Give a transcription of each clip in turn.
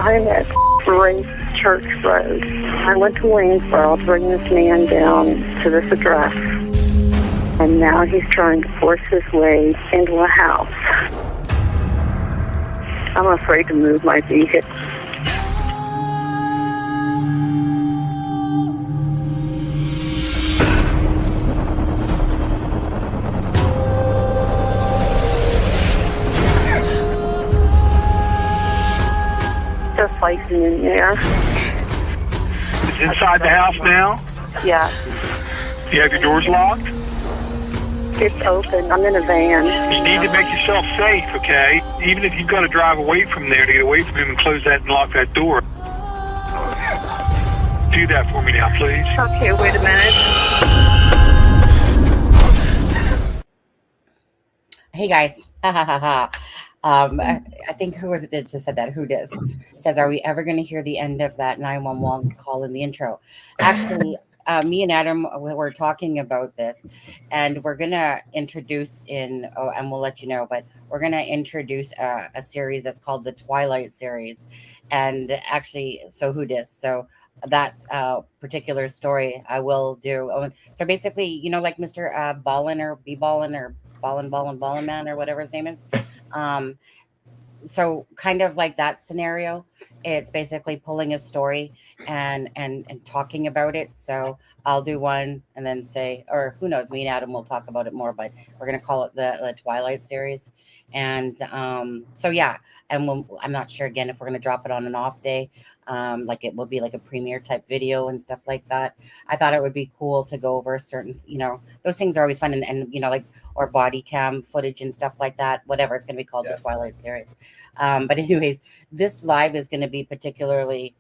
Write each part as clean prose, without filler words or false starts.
I'm at Grace Church Road. I went to Waynesboro to bring this man down to this address. And now he's trying to force his way into a house. I'm afraid to move my vehicle. They're fighting in there. It's inside the house now? Yeah. You have your doors locked? It's open. I'm in a van. You need to make yourself safe, okay? Even if you've got to drive away from there to get away from him and close that and lock that door. Do that for me now, please. Okay, wait a minute. Hey, guys. I think who was it that just said that? Who does? Says, are we ever going to hear the end of that 911 call in the intro? Actually, me and Adam were talking about this, and we're going to introduce and we'll let you know, but we're going to introduce a series that's called the Twilight series. And actually, so who dis? So that particular story I will do. So basically, you know, like Mr. Ballin or B-Ballin or Ballin Man or whatever his name is. So kind of like that scenario. It's basically pulling a story and talking about it. So I'll do one and then say, or who knows, me and Adam will talk about it more, but we're going to call it the Twilight series. And so, yeah, and I'm not sure again if we're going to drop it on an off day. Like it will be like a premiere type video and stuff like that. I thought it would be cool to go over certain, you know, those things are always fun and you know, like, or body cam footage and stuff like that, whatever. It's going to be called the Twilight series. But anyways, this live is going to be particularly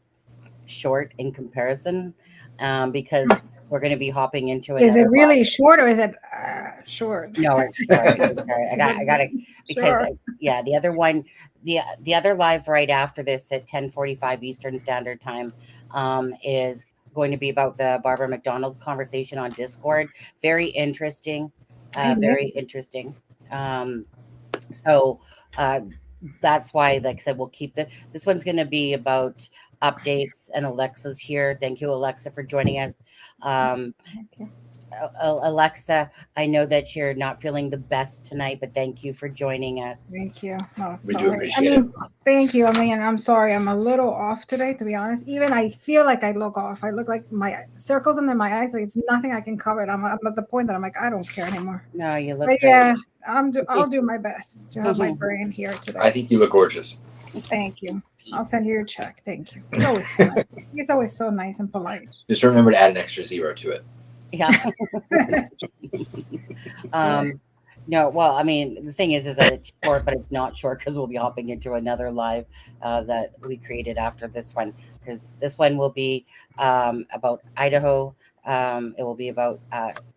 short in comparison because we're going to be hopping into it. Is it really short or is it short? No, it's short. I got it because yeah, the other one, the other live right after this at 10:45 Eastern Standard Time is going to be about the Barbara McDonald conversation on Discord. Very interesting. Very interesting. So that's why, like I said, we'll keep this one's going to be about updates, and Alexa's here. Thank you, Alexa, for joining us. Alexa, I know that you're not feeling the best tonight, but thank you for joining us. Thank you. Oh, We do sorry. appreciate it. Thank you. I'm sorry. I'm a little off today, to be honest. Even I feel like I look off. I look like my circles under my eyes. Like it's nothing I can cover it. I'm at the point that I'm like, I don't care anymore. No, you look But great. yeah, I'll do my best to have my brain here today. I think you look gorgeous. Thank you. I'll send you your check. Thank you. It's always so nice. He's always so nice and polite. Just remember to add an extra 0 to it. Yeah. No, well, I mean, the thing is that it's short, but it's not short because we'll be hopping into another live that we created after this one, because this one will be about Idaho. It will be about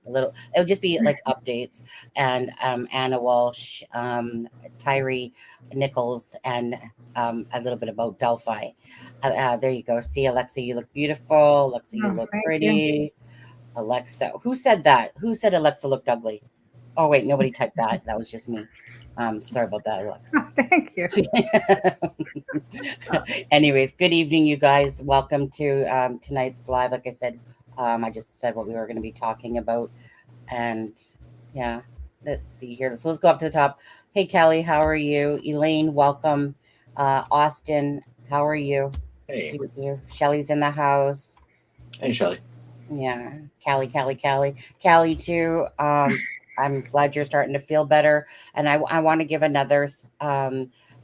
it'll just be like updates, and Anna Walshe, Tyree Nichols, and a little bit about Delphi. There you go. See, Alexa, you look beautiful. Alexa, you look pretty. You. Alexa, who said that? Who said Alexa looked ugly? Oh, wait, nobody typed that. That was just me. Sorry about that, Alexa. Thank you. Anyways, good evening, you guys. Welcome to tonight's live. Like I said, I just said what we were going to be talking about. And yeah, let's see here. So let's go up to the top. Hey, Kelly, how are you? Elaine, welcome. Austin, how are you? Hey. Shelly's in the house. Hey, Shelly. Yeah, Callie too. I'm glad you're starting to feel better, and I want to give another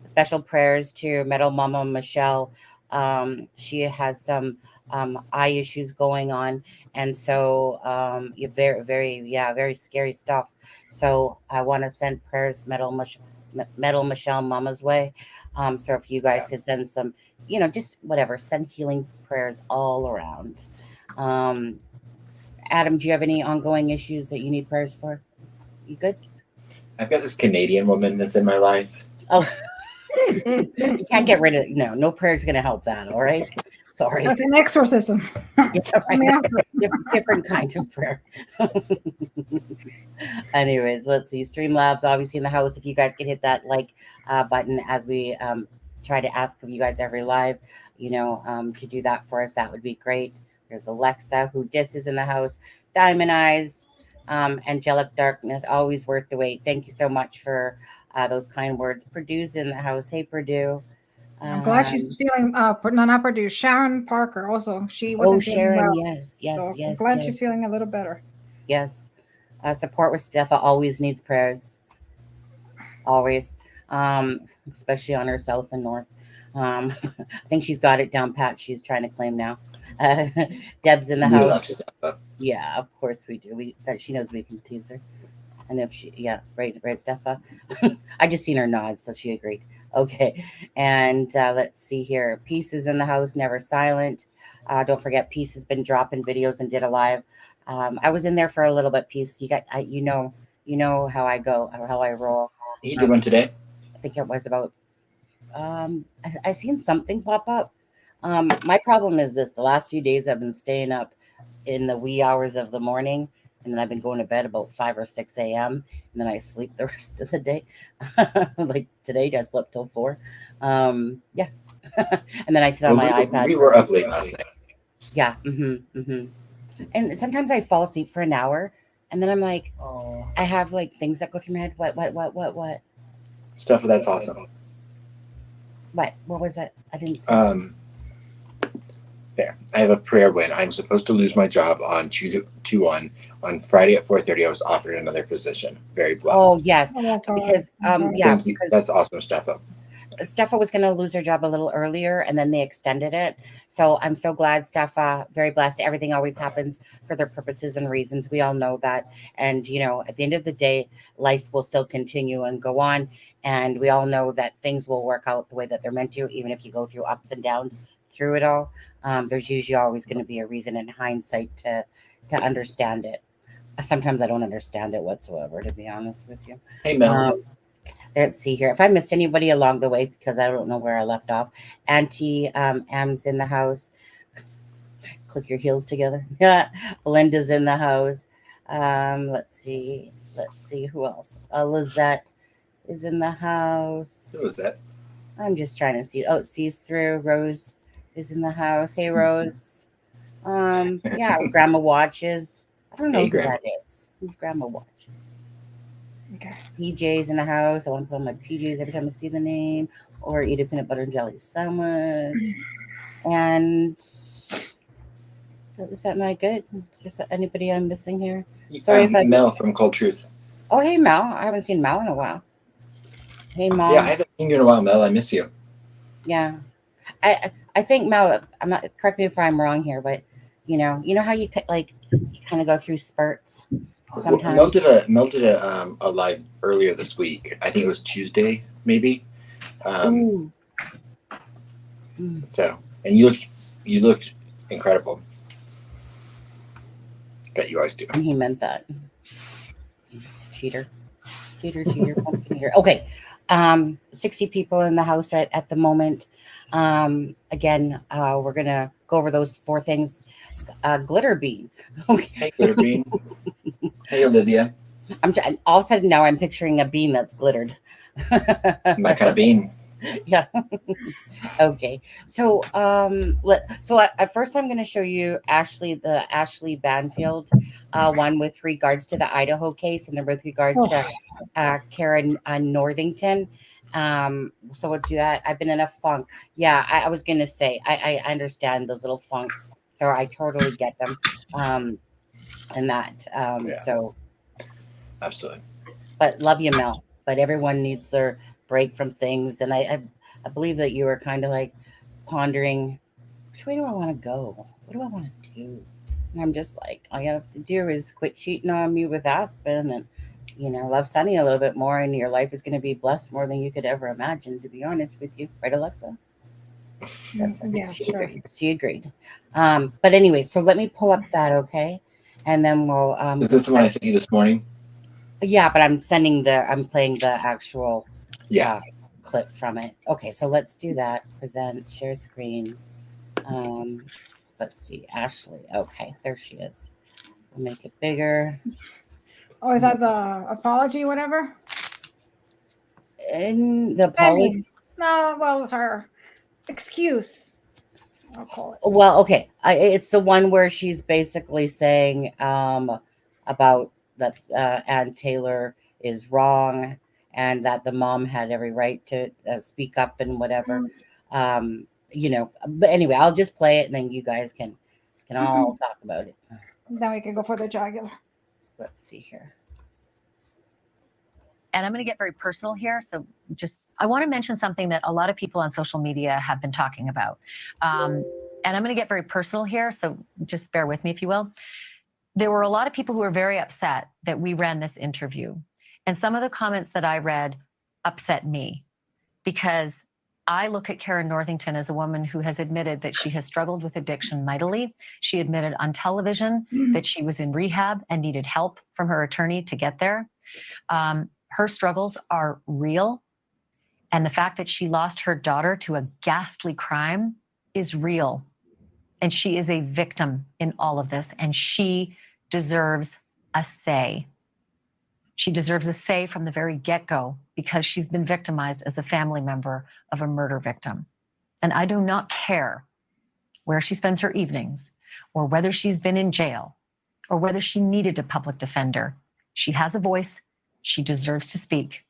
special prayers to Metal Mama Michelle. She has some eye issues going on, and so you're very scary stuff. So I want to send prayers Metal Michelle Mama's way. So if you guys could send some, just whatever, send healing prayers all around. Adam, do you have any ongoing issues that you need prayers for? You good? I've got this Canadian woman that's in my life. Oh, you can't get rid of no prayer's going to help that. All right. Sorry. That's an exorcism. Yeah, right. Different kind of prayer. Anyways, let's see. Streamlabs obviously in the house. If you guys could hit that like button as we try to ask of you guys every live, to do that for us. That would be great. There's Alexa, who disses in the house. Diamond Eyes, Angelic Darkness, always worth the wait. Thank you so much for those kind words. Purdue's in the house. Hey, Purdue. I'm glad she's feeling. No, not Purdue. Sharon Parker also. She Oh, wasn't feeling Sharon, well. yes, So I'm glad she's feeling a little better. Yes. Support with Steffa always needs prayers. Always. Especially on her south and north. I think she's got it down pat. She's trying to claim now. Deb's in the house. Love Steffa. Yeah, of course we do. That she knows we can tease her. And if she, right, Steffa. I just seen her nod, so she agreed. Okay, and let's see here. Peace is in the house, never silent. Don't forget, Peace has been dropping videos and did a live. I was in there for a little bit. Peace, you got, you know how I go, or how I roll. He did one today. I think it was about. I seen something pop up. My problem is this: the last few days I've been staying up in the wee hours of the morning, and then I've been going to bed about 5 or 6 a.m. and then I sleep the rest of the day. Like today, I slept till 4. And then I sit on my iPad. We were up late last night. Yeah. And sometimes I fall asleep for an hour, and then I'm like, I have like things that go through my head. What? Stuff that's awesome. What was that? I didn't see. There. I have a prayer win. I'm supposed to lose my job on 2/1. On Friday at 4:30, I was offered another position. Very blessed. Oh yes, Oh, because Thank you. because That's awesome, Steffa. Steffa was going to lose her job a little earlier, and then they extended it. So I'm so glad, Steffa. Very blessed. Everything always happens for their purposes and reasons. We all know that. And, at the end of the day, life will still continue and go on. And we all know that things will work out the way that they're meant to, even if you go through ups and downs through it all. There's usually always going to be a reason in hindsight to understand it. Sometimes I don't understand it whatsoever, to be honest with you. Hey, Mel. Let's see here. If I missed anybody along the way, because I don't know where I left off. Auntie M's in the house. Click your heels together. Yeah. Belinda's in the house. Let's see who else. Lizette is in the house. Who was that? I'm just trying to see. Oh, sees through. Rose is in the house. Hey, Rose. Grandma Watches. I don't know who that is. Who's Grandma Watches? Okay. PJ's in the house. I want to put on my PJs every time I see the name, or eat a peanut butter and jelly sandwich. And is that not good? Is there anybody I'm missing here? Sorry if I Mel from Cold Truth. Oh, hey Mel. I haven't seen Mel in a while. Hey Mel. Yeah, I haven't seen you in a while, Mel. I miss you. Yeah, I think Mel. I'm not. Correct me if I'm wrong here, but you know how you kind of go through spurts. Sometimes Mel did a live earlier this week. I think it was Tuesday, maybe. So, and you looked incredible. Bet you always do. He meant that. Cheater, pumpkin eater. Okay, 60 people in the house at the moment. Again, we're gonna go over those 4 things. Glitter bean. Okay. Hey, Glitter bean. Hey, Olivia. All of a sudden now I'm picturing a bean that's glittered. My kind of bean. Yeah. Okay. So at first I'm going to show you the Ashley Banfield one with regards to the Idaho case, and then with regards to Karen Northington. So we'll do that. I've been in a funk. Yeah, I was going to say I understand those little funks, so I totally get them. And that so absolutely. But love you, Mel. But everyone needs their break from things, and I believe that you were kind of like pondering, which way do I want to go? What do I want to do? And I'm just like, all you have to do is quit cheating on me with Aspen, and love Sunny a little bit more, and your life is going to be blessed more than you could ever imagine, to be honest with you, right, Alexa? That's right. Yeah, She agreed. But anyway, so let me pull up that, okay? And then we'll is this the one I sent you this morning? Yeah, but I'm playing the actual clip from it. Okay, so let's do that. Present, share screen. Let's see, Ashley. Okay, there she is. We'll make it bigger. Oh, is that the apology, whatever? And the apology. No, well, her excuse, I'll call it. Well, okay. It's the one where she's basically saying about that Ann Taylor is wrong and that the mom had every right to speak up and whatever. You know, but anyway, I'll just play it and then you guys can all talk about it. Then we can go for the jugular. Let's see here. And I'm going to get very personal here. So I want to mention something that a lot of people on social media have been talking about. And I'm going to get very personal here. So just bear with me, if you will. There were a lot of people who were very upset that we ran this interview. And some of the comments that I read upset me because I look at Karen Northington as a woman who has admitted that she has struggled with addiction mightily. She admitted on television that she was in rehab and needed help from her attorney to get there. Her struggles are real. And the fact that she lost her daughter to a ghastly crime is real. And she is a victim in all of this. And she deserves a say. She deserves a say from the very get-go because she's been victimized as a family member of a murder victim. And I do not care where she spends her evenings or whether she's been in jail or whether she needed a public defender. She has a voice. She deserves to speak.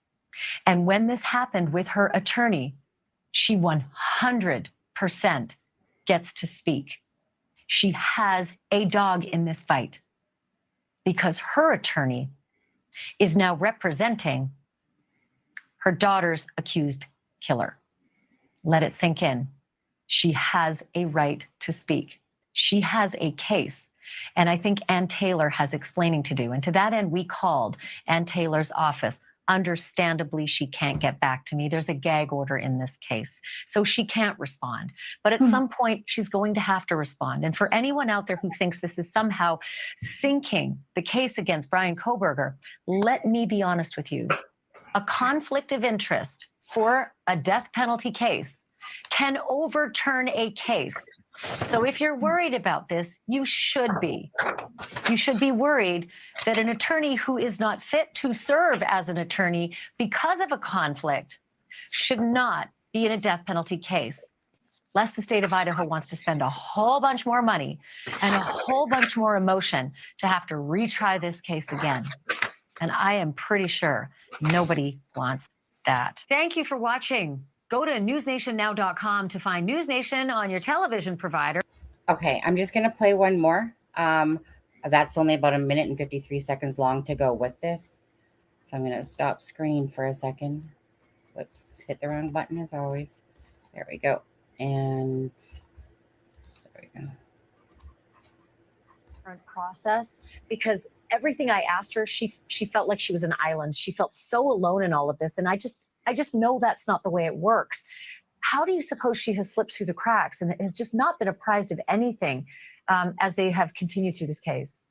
And when this happened with her attorney, she 100% gets to speak. She has a dog in this fight because her attorney is now representing her daughter's accused killer. Let it sink in. She has a right to speak. She has a case. And I think Ann Taylor has explaining to do. And to that end, we called Ann Taylor's office. Understandably, she can't get back to me. There's a gag order in this case, so she can't respond. But at some point, she's going to have to respond. And for anyone out there who thinks this is somehow sinking the case against Bryan Kohberger, let me be honest with you. A conflict of interest for a death penalty case can overturn a case. So if you're worried about this, you should be. You should be worried that an attorney who is not fit to serve as an attorney because of a conflict should not be in a death penalty case, lest the state of Idaho wants to spend a whole bunch more money and a whole bunch more emotion to have to retry this case again. And I am pretty sure nobody wants that. Thank you for watching. Go to newsnationnow.com to find News Nation on your television provider. Okay, I'm just going to play one more. That's only about 1 minute and 53 seconds long to go with this. So I'm going to stop screen for a second. Whoops, hit the wrong button as always. There we go. And there we go. Process, because everything I asked her, she felt like she was an island. She felt so alone in all of this. And I just know that's not the way it works. How do you suppose she has slipped through the cracks and has just not been apprised of anything as they have continued through this case?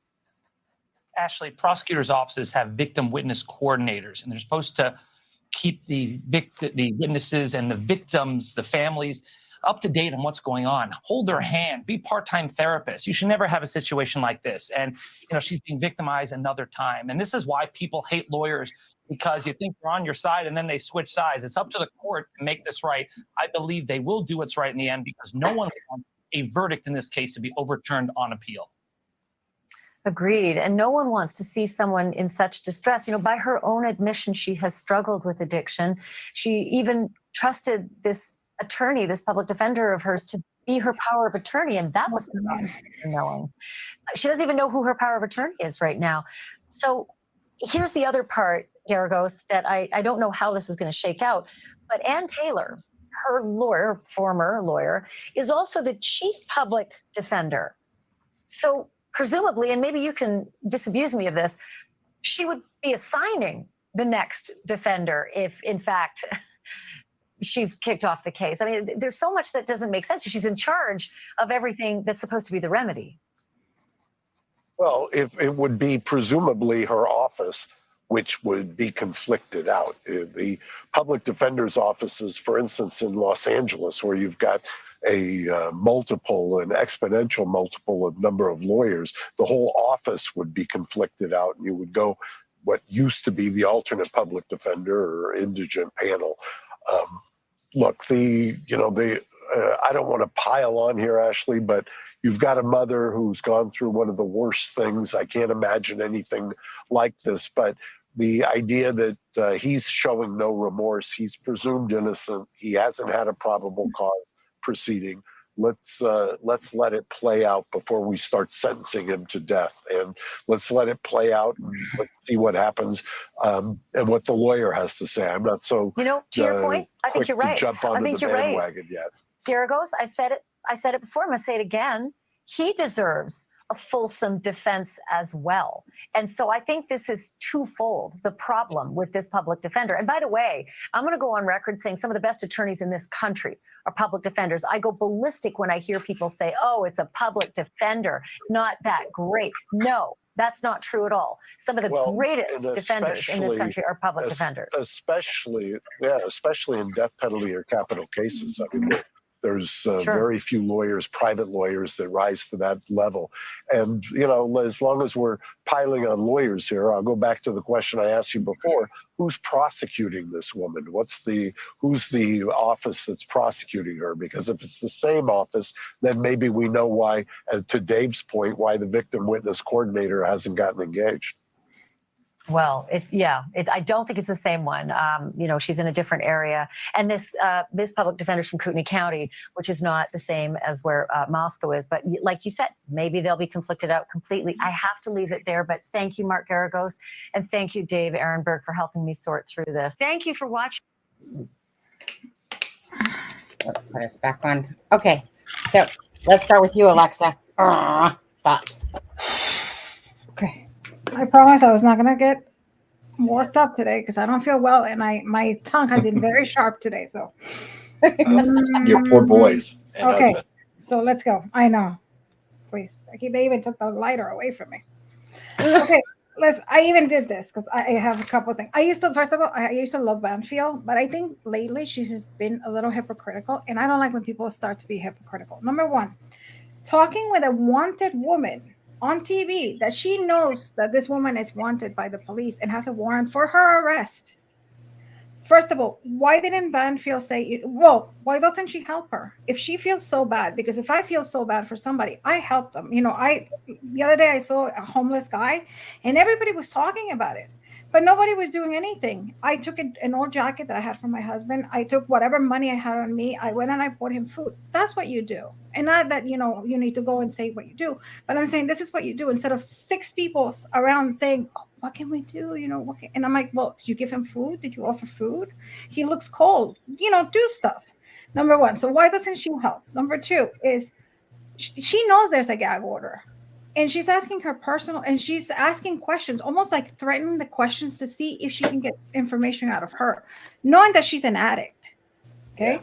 Ashley, prosecutors' offices have victim witness coordinators, and they're supposed to keep the witnesses and the victims, the families, up to date on what's going on. Hold their hand, be part-time therapists. You should never have a situation like this. And, she's being victimized another time. And this is why people hate lawyers, because you think they're on your side and then they switch sides. It's up to the court to make this right. I believe they will do what's right in the end because no one wants a verdict in this case to be overturned on appeal. Agreed. And no one wants to see someone in such distress. By her own admission, she has struggled with addiction. She even trusted this attorney, this public defender of hers, to be her power of attorney. And that was knowing. She doesn't even know who her power of attorney is right now. So here's the other part, Garagos, that I don't know how this is going to shake out. But Ann Taylor, her lawyer, former lawyer, is also the chief public defender. So presumably, and maybe you can disabuse me of this, she would be assigning the next defender if, in fact, she's kicked off the case. I mean, there's so much that doesn't make sense. She's in charge of everything that's supposed to be the remedy. Well, if it would be presumably her office, which would be conflicted out. The public defender's offices, for instance, in Los Angeles, where you've got an exponential multiple of number of lawyers, the whole office would be conflicted out, and you would go what used to be the alternate public defender or indigent panel. look, I don't want to pile on here, Ashley, but you've got a mother who's gone through one of the worst things. I can't imagine anything like this, but the idea that he's showing no remorse, he's presumed innocent, he hasn't had a probable cause proceeding. Let's let it play out before we start sentencing him to death, and let's let it play out and let's see what happens, and what the lawyer has to say. I'm not so to your point, I think you're right. Jump onto the bandwagon yet. Garagos, I said it before. I'm going to say it again. He deserves a fulsome defense as well. And so I think this is twofold, the problem with this public defender. And by the way, I'm going to go on record saying some of the best attorneys in this country are public defenders. I go ballistic when I hear people say, oh, it's a public defender, it's not that great. No, that's not true at all. Some of the greatest defenders in this country are public defenders. Especially in death penalty or capital cases. I mean, there's very few lawyers, private lawyers, that rise to that level. And, as long as we're piling on lawyers here, I'll go back to the question I asked you before. Who's prosecuting this woman? Who's the office that's prosecuting her? Because if it's the same office, then maybe we know why, to Dave's point, why the victim witness coordinator hasn't gotten engaged. Well, I don't think it's the same one. She's in a different area. And this public defender's from Kootenai County, which is not the same as where Moscow is. But like you said, maybe they'll be conflicted out completely. I have to leave it there. But thank you, Mark Garagos. And thank you, Dave Ehrenberg, for helping me sort through this. Thank you for watching. Let's put us back on. Okay, so let's start with you, Alexa. Thoughts? Okay. I promise I was not going to get worked up today because I don't feel well, and my tongue has been very sharp today. So your poor boys. Okay, husband. So let's go. I know. Please, they even took the lighter away from me. Okay, I even did this because I have a couple of things. I used to love Banfield, but I think lately she has been a little hypocritical, and I don't like when people start to be hypocritical. Number one, talking with a wanted woman on TV that she knows that this woman is wanted by the police and has a warrant for her arrest. First of all, why didn't Banfield say, why doesn't she help her? If she feels so bad, because if I feel so bad for somebody, I help them. The other day I saw a homeless guy and everybody was talking about it, but nobody was doing anything. I took an old jacket that I had from my husband. I took whatever money I had on me. I went and I bought him food. That's what you do. And not that, you need to go and say what you do, but I'm saying this is what you do instead of 6 people around saying, oh, what can we do? And I'm like, well, did you give him food? Did you offer food? He looks cold, do stuff. Number one. So why doesn't she help? Number 2 is she knows there's a gag order. And she's asking her and she's asking questions, almost like threatening the questions to see if she can get information out of her, knowing that she's an addict. Okay.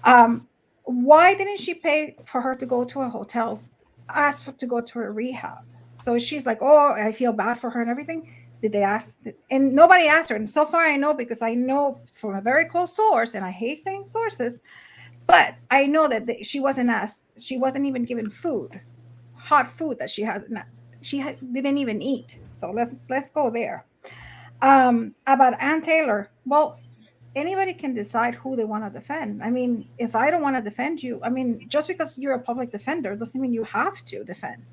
Yeah. Why didn't she pay for her to go to a hotel, ask to go to a rehab? So she's like, oh, I feel bad for her and everything. Did they ask? And nobody asked her. And so far I know, because I know from a very close source, and I hate saying sources, but I know that she wasn't asked. She wasn't even given food. Hot food that didn't even eat. So let's go there. About Ann Taylor, well, anybody can decide who they want to defend. I mean, if I don't want to defend you, just because you're a public defender doesn't mean you have to defend.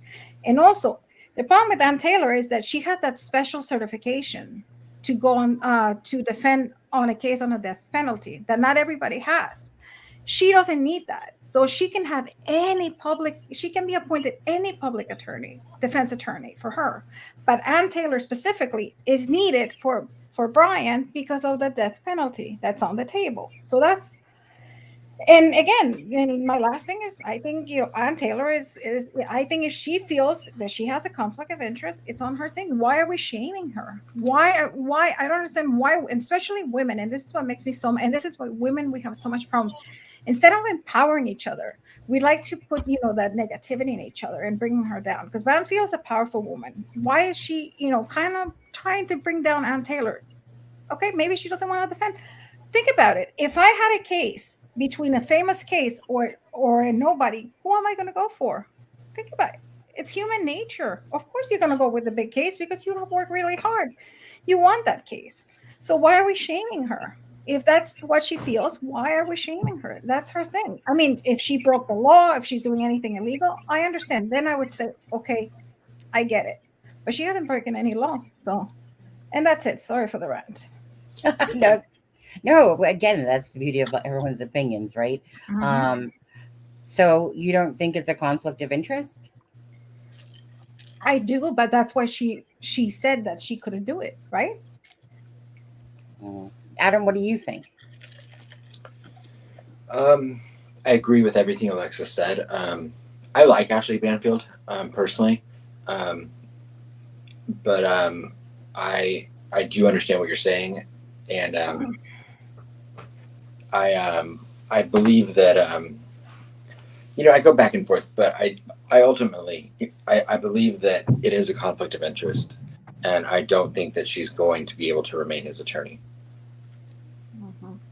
And also, the problem with Ann Taylor is that she has that special certification to go on to defend on a case on a death penalty that not everybody has. She doesn't need that. So she can have she can be appointed any public attorney, defense attorney for her. But Ann Taylor specifically is needed for Brian because of the death penalty that's on the table. So and again, my last thing is, I think, Ann Taylor is I think if she feels that she has a conflict of interest, it's on her thing. Why are we shaming her? Why I don't understand why, especially women, and this is what makes me and this is why women, we have so much problems. Instead of empowering each other, we like to put, that negativity in each other and bringing her down. Because Banfield is a powerful woman. Why is she, kind of trying to bring down Ann Taylor? Okay, maybe she doesn't want to defend. Think about it. If I had a case between a famous case or a nobody, who am I going to go for? Think about it. It's human nature. Of course you're going to go with the big case because you have worked really hard. You want that case. So why are we shaming her? if that's what she feels, why are we shaming her? That's her thing. I mean, if she broke the law, if she's doing anything illegal, I understand. Then I would say, okay, I get it. But she hasn't broken any law. So, and that's it. Sorry for the rant. No, again, that's the beauty of everyone's opinions, right? So you don't think it's a conflict of interest? I do, but that's why she said that she couldn't do it, right? Adam, what do you think? I agree with everything Alexa said. I like Ashley Banfield personally, but I do understand what you're saying, and I believe that I go back and forth, but I ultimately I believe that it is a conflict of interest, and I don't think that she's going to be able to remain his attorney.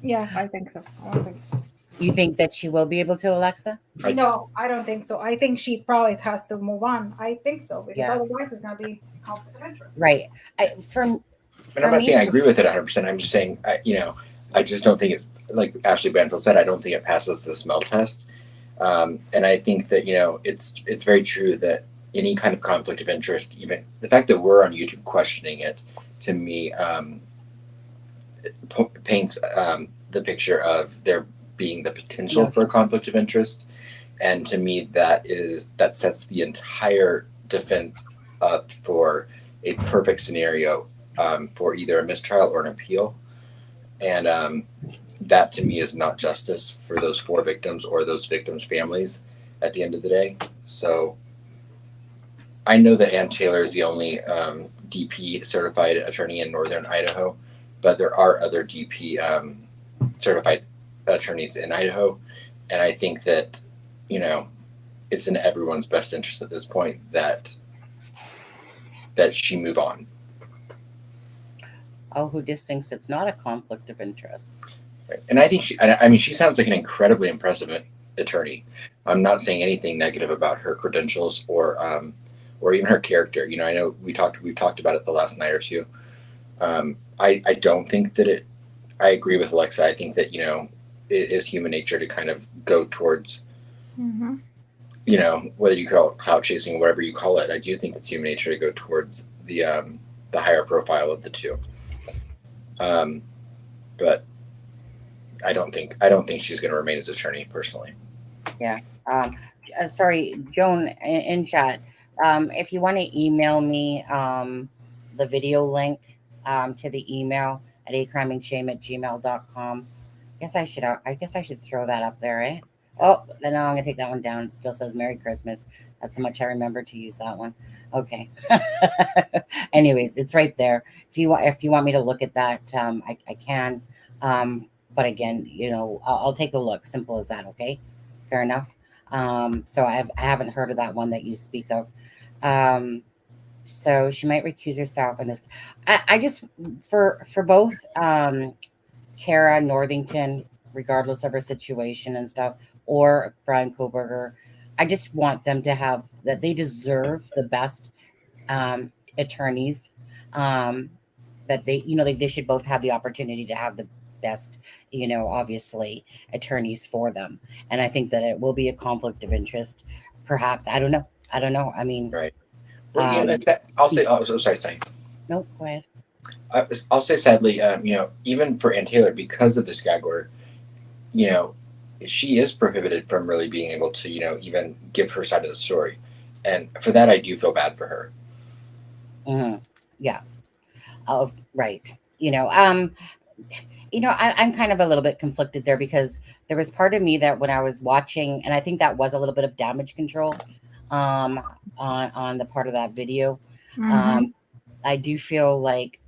Yeah, I think so. I don't think so. You think that she will be able to, Alexa? No, I don't think so. I think she probably has to move on. I think so, because otherwise it's going to be conflict of interest. Right. And I'm not saying I agree with it 100%. I'm just saying, I just don't think it's, like Ashley Banfield said, I don't think it passes the smell test. And I think that, it's very true that any kind of conflict of interest, even the fact that we're on YouTube questioning it, to me, paints the picture of there being the potential for a conflict of interest. And to me, that sets the entire defense up for a perfect scenario for either a mistrial or an appeal. And that to me is not justice for those 4 victims or those victims' families at the end of the day. So I know that Ann Taylor is the only DP certified attorney in Northern Idaho, but there are other DP certified attorneys in Idaho. And I think that, it's in everyone's best interest at this point that she move on. Oh, who just thinks it's not a conflict of interest? Right. And I think she sounds like an incredibly impressive attorney. I'm not saying anything negative about her credentials or even her character. I know we've talked about it the last night or two. I don't think that I agree with Alexa. I think that, it is human nature to kind of go towards, whether you call it clout chasing or whatever you call it. I do think it's human nature to go towards the higher profile of the two. But I don't think she's going to remain as attorney personally. Yeah. Sorry, Joan in chat. If you want to email me the video link to the email at acrimingshame@gmail.com. I guess I should throw that up there, eh? Oh, then I'm gonna take that one down. It still says Merry Christmas. That's how much I remember to use that one. Okay. Anyways, it's right there. If you want me to look at that, I can. But again, I'll take a look. Simple as that. Okay. Fair enough. So I haven't heard of that one that you speak of. So she might recuse herself in this. I just for both Kara Northington, regardless of her situation and stuff, or Brian Koberger, I just want them to have that they deserve the best attorneys. That they should both have the opportunity to have the best, obviously attorneys for them. And I think that it will be a conflict of interest. Perhaps. I don't know. I mean, right. Well, I'll say, sorry. No, go ahead. I'll say sadly, even for Ann Taylor, because of this gag order, she is prohibited from really being able to, even give her side of the story. And for that, I do feel bad for her. Mm-hmm. Yeah. Oh, right. I'm kind of a little bit conflicted there because there was part of me that when I was watching, and I think that was a little bit of damage control on the part of that video. I do feel like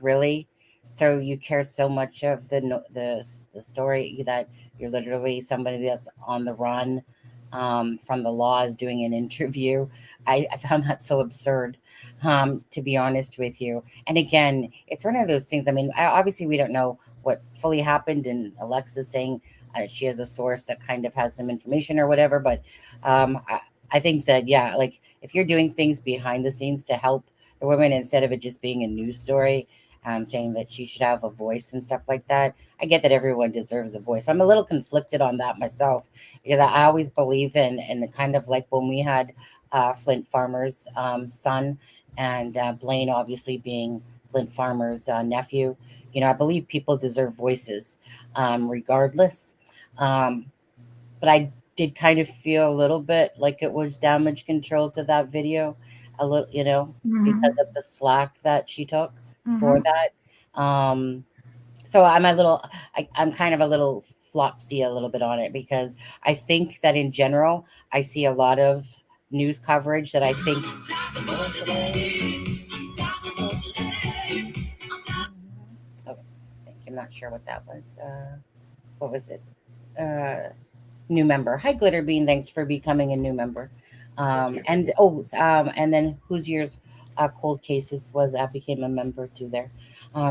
really, so you care so much of the story that you're literally somebody that's on the run from the law is doing an interview. I found that so absurd, to be honest with you. And again, it's one of those things. I mean, obviously we don't know what fully happened, and Alexa's saying she has a source that kind of has some information or whatever. But I think that, yeah, like if you're doing things behind the scenes to help the women instead of it just being a news story, saying that she should have a voice and stuff like that. I get that everyone deserves a voice. I'm a little conflicted on that myself, because I always believe in kind of like when we had Flint Farmer's son, and Blaine obviously being Flint Farmer's nephew. I believe people deserve voices, regardless. But I did kind of feel a little bit like it was damage control to that video, a little, because of the slack that she took for that. So I'm kind of a little flopsy a little bit on it, because I think that in general, I see a lot of news coverage that I think. I'm not sure what that was. What was it? New member. Hi, Glitterbean. Thanks for becoming a new member. And then Who's Yours Cold Cases became a member too there.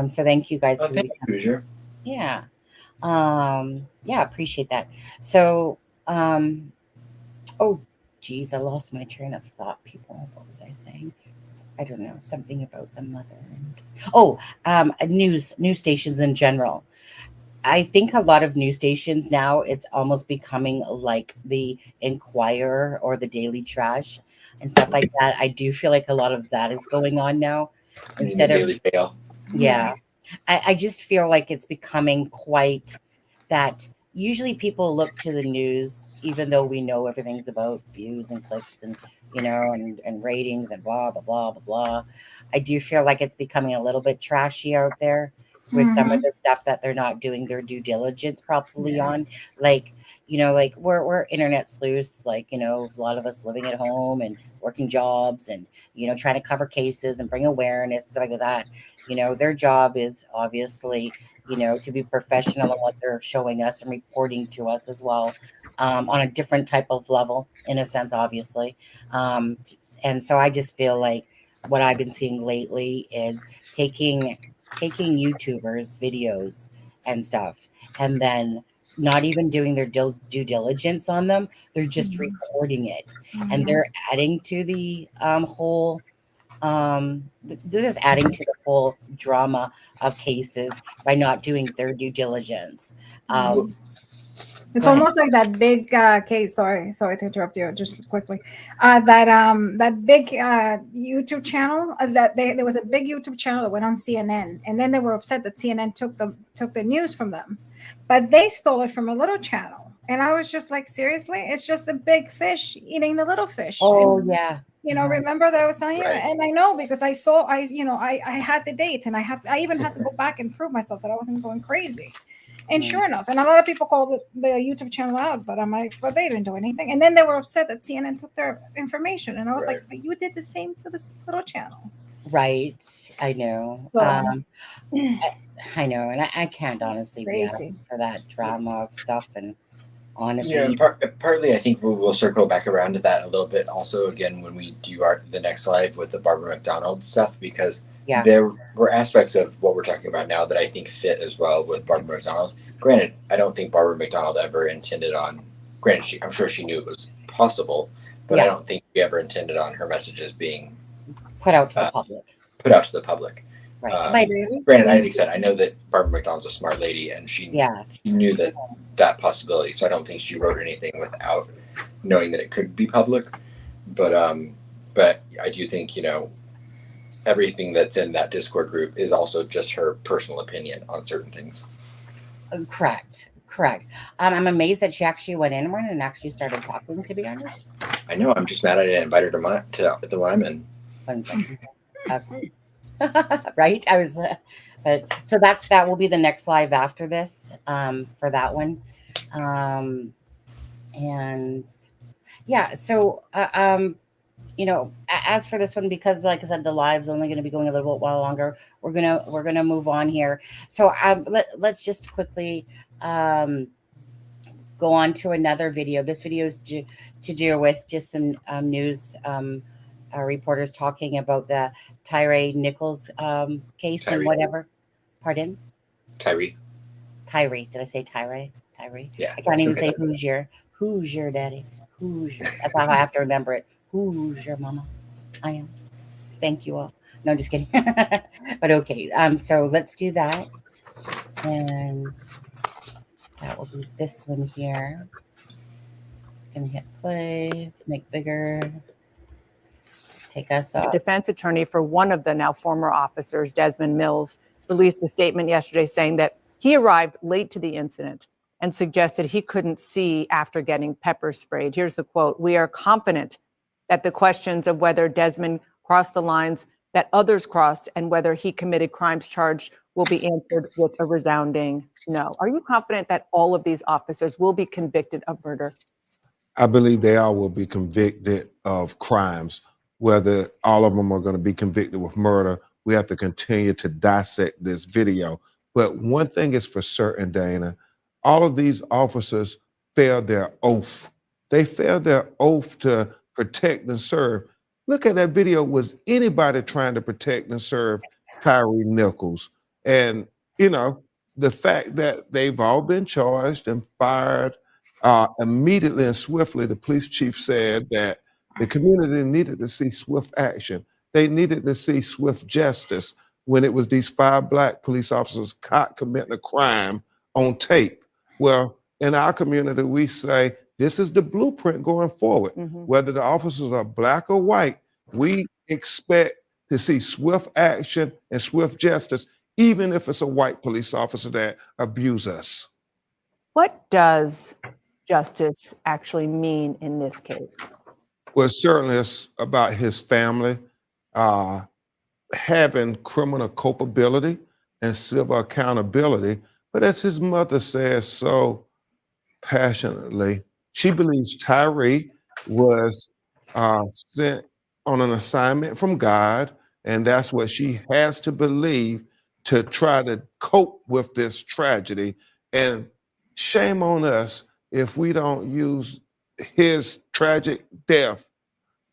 So thank you guys for thank you, Hoosier. Yeah. Appreciate that. So geez, I lost my train of thought, people. What was I saying? I don't know, something about the mother and news stations in general. I think a lot of news stations now, it's almost becoming like the Inquirer or the Daily Trash and stuff like that. I do feel like a lot of that is going on now instead of Daily Fail. Yeah. I just feel like it's becoming quite that. Usually people look to the news, even though we know everything's about views and clicks and, and ratings and blah, blah, blah, blah, blah. I do feel like it's becoming a little bit trashy out there with some of the stuff that they're not doing their due diligence properly on. Like, like we're internet sleuths, like, a lot of us living at home and working jobs and, trying to cover cases and bring awareness, stuff like that. Their job is obviously, to be professional in what they're showing us and reporting to us as well, on a different type of level, in a sense, obviously. And so I just feel like what I've been seeing lately is taking YouTubers' videos and stuff, and then not even doing their due diligence on them. They're just recording it, and they're adding to the whole they're just adding to the whole drama of cases by not doing their due diligence. It's almost like that big case. Sorry to interrupt you. Just quickly, that big YouTube channel. There was a big YouTube channel that went on CNN, and then they were upset that CNN took the news from them, but they stole it from a little channel. And I was just like, seriously, it's just a big fish eating the little fish. Oh, and, yeah. Remember that I was telling you, Right. and I know because I had the dates, and I even had to go back and prove myself that I wasn't going crazy. And sure enough, and a lot of people called the YouTube channel out, but I'm like, but they didn't do anything. And then they were upset that CNN took their information. And I was like, but you did the same to this little channel. Right. I know. So, I know. And I can't honestly be Crazy. for that drama of stuff. And honestly, Yeah, and partly I think we'll circle back around to that a little bit also again when we do the next live with the Barbara McDonald stuff, because there were aspects of what we're talking about now that I think fit as well with Barbara McDonald. Granted, I don't think Barbara McDonald ever intended on, I'm sure she knew it was possible, but I don't think she ever intended on her messages being put out to the public. Right. Granted, like I said, I know that Barbara McDonald's a smart lady, and she knew that possibility. So I don't think she wrote anything without knowing that it could be public. But I do think everything that's in that Discord group is also just her personal opinion on certain things. Correct. I'm amazed that she actually went in and actually started talking, to be honest. I know. I'm just mad I didn't invite her to the one I'm in. 1 second. Okay. Right. I was, but so that will be the next live after this, for that one. And yeah, so, as for this one, because like I said, the live's only going to be going a little while longer, we're going to move on here. So, let's just quickly, go on to another video. This video is to do with just some, news, reporters talking about the Tyree Nichols case and whatever. Pardon? Tyree. Did I say Tyre? Yeah. I can't even say who's your daddy? Who's your? That's how I have to remember it. Who's your mama? I am. Spank you all. No, just kidding. But okay. So let's do that, and that will be this one here. Gonna hit play, make bigger, take us The up. defense attorney for one of the now former officers, Desmond Mills, released a statement yesterday saying that he arrived late to the incident and suggested he couldn't see after getting pepper sprayed. Here's the quote: "We are confident that the questions of whether Desmond crossed the lines that others crossed and whether he committed crimes charged will be answered with a resounding no." Are you confident that all of these officers will be convicted of murder? I believe they all will be convicted of crimes. Whether all of them are going to be convicted with murder, we have to continue to dissect this video. But one thing is for certain, Dana, all of these officers failed their oath. They failed their oath to protect and serve. Look at that video. Was anybody trying to protect and serve Tyree Nichols? And, you know, the fact that they've all been charged and fired immediately and swiftly, the police chief said that the community needed to see swift action. They needed to see swift justice when it was these 5 Black police officers caught committing a crime on tape. Well, in our community, we say this is the blueprint going forward. Whether the officers are Black or white, we expect to see swift action and swift justice, even if it's a white police officer that abuse us. What does justice actually mean in this case? Well, certainly it's about his family having criminal culpability and civil accountability. But as his mother says so passionately, she believes Tyree was sent on an assignment from God, and that's what she has to believe to try to cope with this tragedy. And shame on us if we don't use his tragic death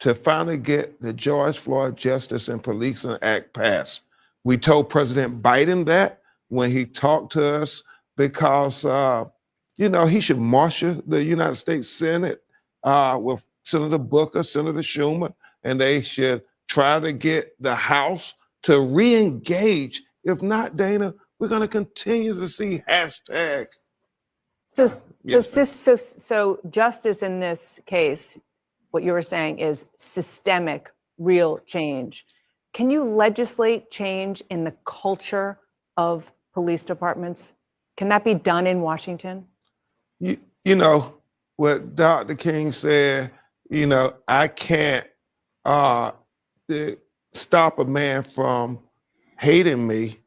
to finally get the George Floyd Justice and Policing Act passed. We told President Biden that when he talked to us because, you know, he should marshal the United States Senate with Senator Booker, Senator Schumer, and they should try to get the House to re-engage. If not, Dana, we're going to continue to see hashtag. So justice in this case, what you were saying is systemic, real change. Can you legislate change in the culture of police departments? Can that be done in Washington? You know, what Dr. King said, you know, I can't stop a man from hating me,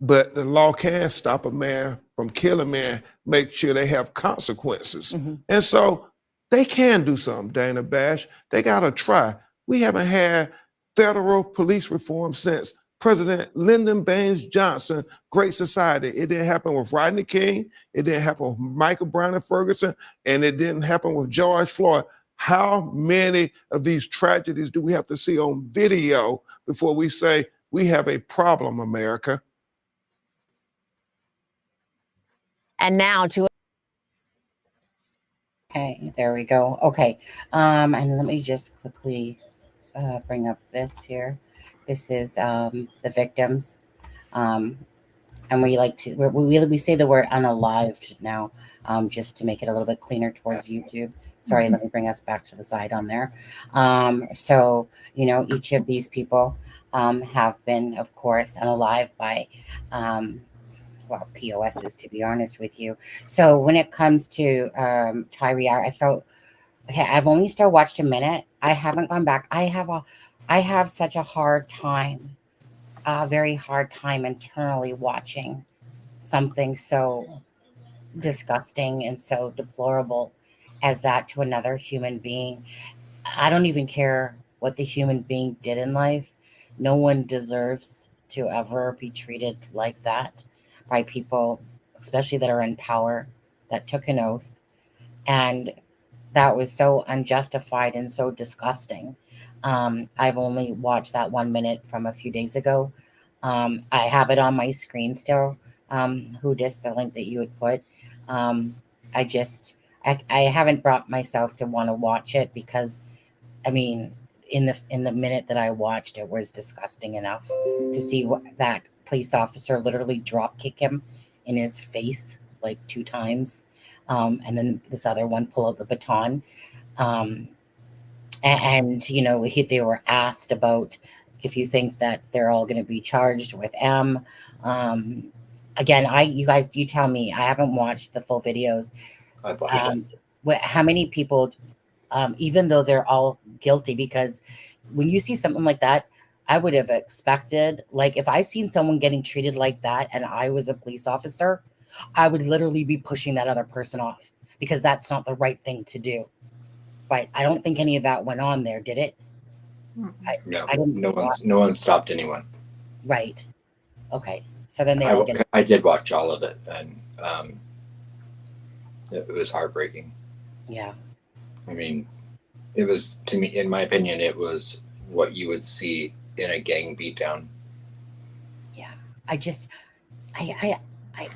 but the law can stop a man from killing me and make sure they have consequences. And so they can do something, Dana Bash. They got to try. We haven't had federal police reform since President Lyndon Baines Johnson, Great Society. It didn't happen with Rodney King. It didn't happen with Michael Brown and Ferguson. And it didn't happen with George Floyd. How many of these tragedies do we have to see on video before we say we have a problem, America? And now to Okay, there we go. Okay, and let me just quickly bring up this here. This is the victims, and we like to we say the word unalived now, just to make it a little bit cleaner towards YouTube. Sorry, let me bring us back to the side on there. So you know, each of these people have been, of course, unalived by well, POSs, to be honest with you. So when it comes to Tyree, I felt, okay, I've only still watched a minute. I haven't gone back. I have such a hard time, a very hard time internally watching something so disgusting and so deplorable as that to another human being. I don't even care what the human being did in life. No one deserves to ever be treated like that by people, especially that are in power, that took an oath. And that was so unjustified and so disgusting. I've only watched that 1 minute from a few days ago. I have it on my screen still. Who dis the link that you would put. I haven't brought myself to want to watch it because, I mean, in the minute that I watched, it was disgusting enough to see what that police officer literally drop kick him in his face like 2 times, and then this other one pull out the baton. And you know, they were asked about if you think that they're all going to be charged with M. Again, you tell me. I haven't watched the full videos. I've watched it. How many people, even though they're all guilty, because when you see something like that, I would have expected, like if I seen someone getting treated like that and I was a police officer, I would literally be pushing that other person off, because that's not the right thing to do. But I don't think any of that went on there, did it? No one stopped anyone. Right. Okay. So then I did watch all of it, and it was heartbreaking. Yeah. I mean, it was, to me, in my opinion, it was what you would see in a gang beatdown. Yeah. I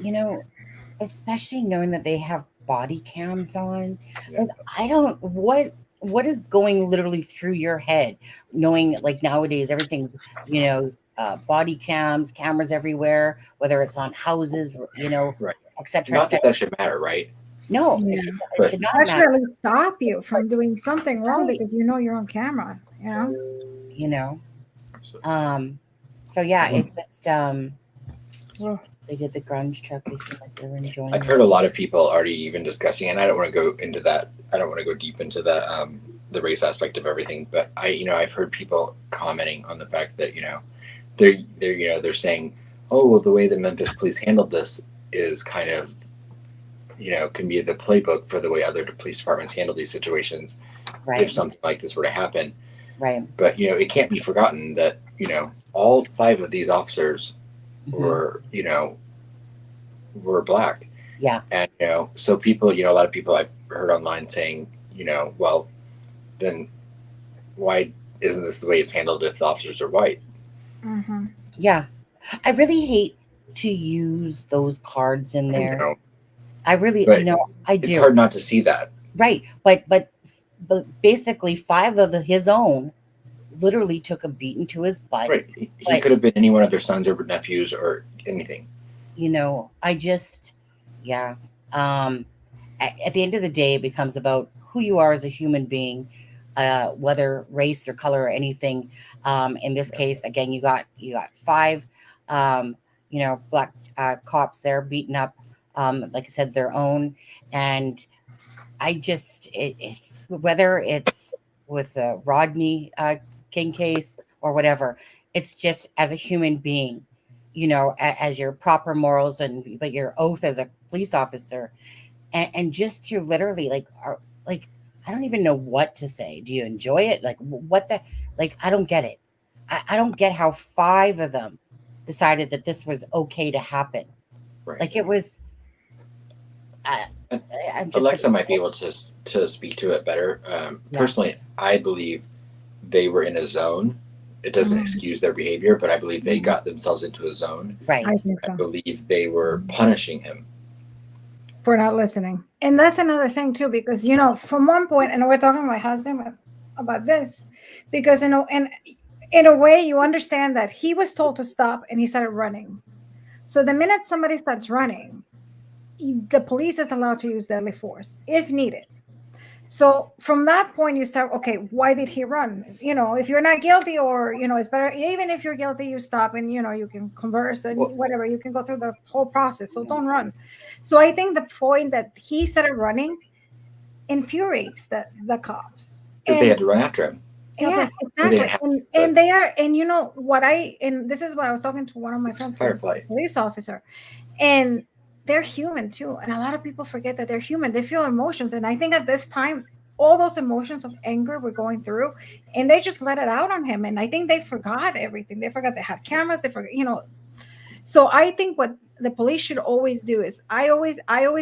you know, especially knowing that they have body cams on. Yeah. Like, what is going literally through your head, knowing like nowadays everything, you know, body cameras everywhere, whether it's on houses, you know, right, etc. Not that should matter, right? No, Yeah. it should not That should at matter. least stop you from doing something wrong, Right. because you know you're on camera. You know. You know. Absolutely. So yeah, it just Ugh. they did the grunge truck. They seem like they were enjoying I've it. heard a lot of people already even discussing, and I don't want to go into that. I don't want to go deep into that, the race aspect of everything. But I've heard people commenting on the fact that, you know, they're saying, oh, well, the way the Memphis police handled this is kind of, you know, can be the playbook for the way other police departments handle these situations, Right. if something like this were to happen. Right. But, you know, it can't be forgotten that, you know, all 5 of these officers were, you know, were black. Yeah. And, you know, so people, you know, a lot of people I've heard online saying, you know, well, then why isn't this the way it's handled if the officers are white? Mm-hmm. Yeah. I really hate to use those cards in there. You know, I really, but you know, I do. it's hard not to see that. Right. But basically 5 of his own literally took a beating to his butt. Right. He could have been any one of their sons or nephews or anything. You know, I just, yeah. At the end of the day, it becomes about who you are as a human being, whether race or color or anything. In this case, again, you got 5, you know, black cops there beating up, like I said, their own. And I just, it's whether it's with the Rodney King case or whatever, it's just as a human being, you know, as your proper morals but your oath as a police officer, and just to literally like I don't even know what to say. Do you enjoy it? Like what the, like, I don't get it. I don't get how 5 of them decided that this was okay to happen. Right. Like it was. I'm just Alexa might be able to speak to it better. Personally, I believe they were in a zone. It doesn't excuse their behavior, but I believe they got themselves into a zone. Right. I think so. I believe they were punishing him For not listening. And that's another thing too, because, you know, from one point, and we're talking to my husband about this, because, you know, and in a way you understand that he was told to stop and he started running. So the minute somebody starts running, the police is allowed to use deadly force if needed. So from that point, you start, okay, why did he run? You know, if you're not guilty, or, you know, it's better, even if you're guilty, you stop and, you know, you can converse and whatever, you can go through the whole process. So don't run. So I think the point that he started running infuriates the cops. because they had to run after him. Yeah, exactly. And they are, and you know what and this is what I was talking to one of my friends, Firefly, police officer, and they're human too. And a lot of people forget that they're human. They feel emotions. And I think at this time, all those emotions of anger were going through, and they just let it out on him. And I think they forgot everything. They forgot they had cameras. They forgot, you know. So I think what the police should always do is, I always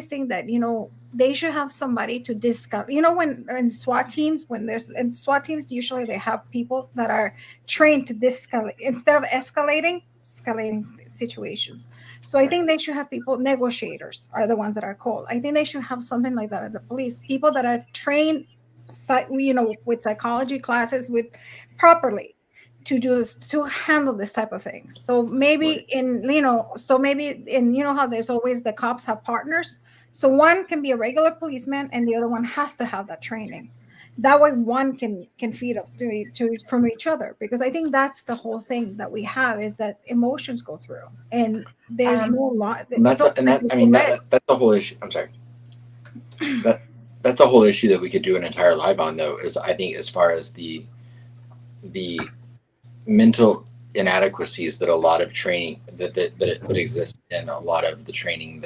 think that, you know, they should have somebody to discuss, you know, when in SWAT teams, in SWAT teams, usually they have people that are trained to de-escalate instead of escalating situations. So I think they should have people, negotiators are the ones that are called. I think they should have something like that at the police, people that are trained with psychology classes with properly to do this, to handle this type of things. So maybe how there's always the cops have partners. So one can be a regular policeman and the other one has to have that training. That way one can feed off from each other, because I think that's the whole thing that we have, is that emotions go through and there's no lot. That's the whole issue. I'm sorry. That's a whole issue that we could do an entire live on, though, is I think as far as the mental inadequacies that a lot of training that exists in a lot of the training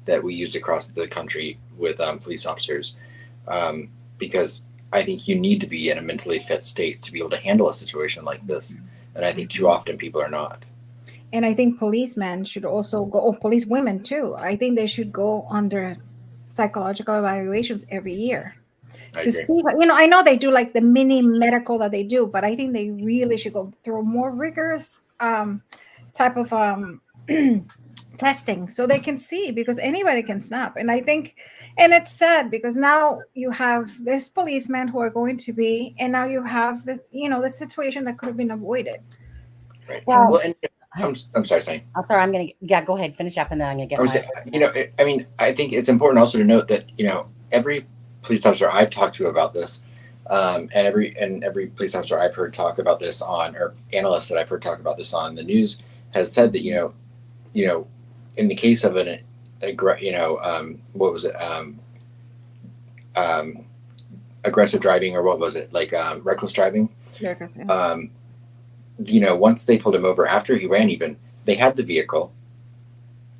that we use across the country with police officers, because I think you need to be in a mentally fit state to be able to handle a situation like this, and I think too often people are not. And I think policemen should also go, or police women too. I think they should go under psychological evaluations every year. To see, I know they do like the mini medical that they do, but I think they really should go through a more rigorous type of testing, so they can see, because anybody can snap. And I think, and it's sad because now you have this policemen who are going to be, and now you have this, the situation that could have been avoided. Right. Well, and I'm sorry, Sonny. I'm sorry. I'm gonna go ahead, finish up, and then I'm gonna get. I think it's important also to note that every police officer I've talked to about this, and every police officer I've heard talk about this on, or analyst that I've heard talk about this on the news, has said that in the case of aggressive driving, or what was it, like reckless driving? Reckless, yeah. Once they pulled him over after he ran, even they had the vehicle.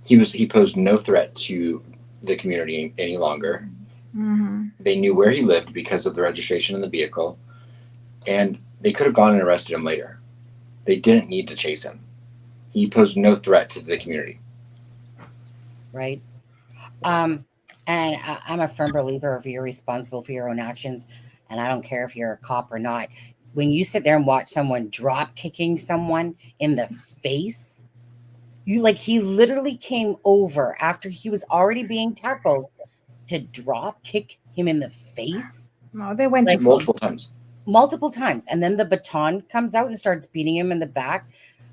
He posed no threat to the community any longer. Mm-hmm. They knew where he lived because of the registration in the vehicle, and they could have gone and arrested him later. They didn't need to chase him. He posed no threat to the community. Right. And I'm a firm believer of you're responsible for your own actions, and I don't care if you're a cop or not. When you sit there and watch someone drop kicking someone in the face, he literally came over after he was already being tackled to drop kick him in the face. No, they went multiple times, and then the baton comes out and starts beating him in the back.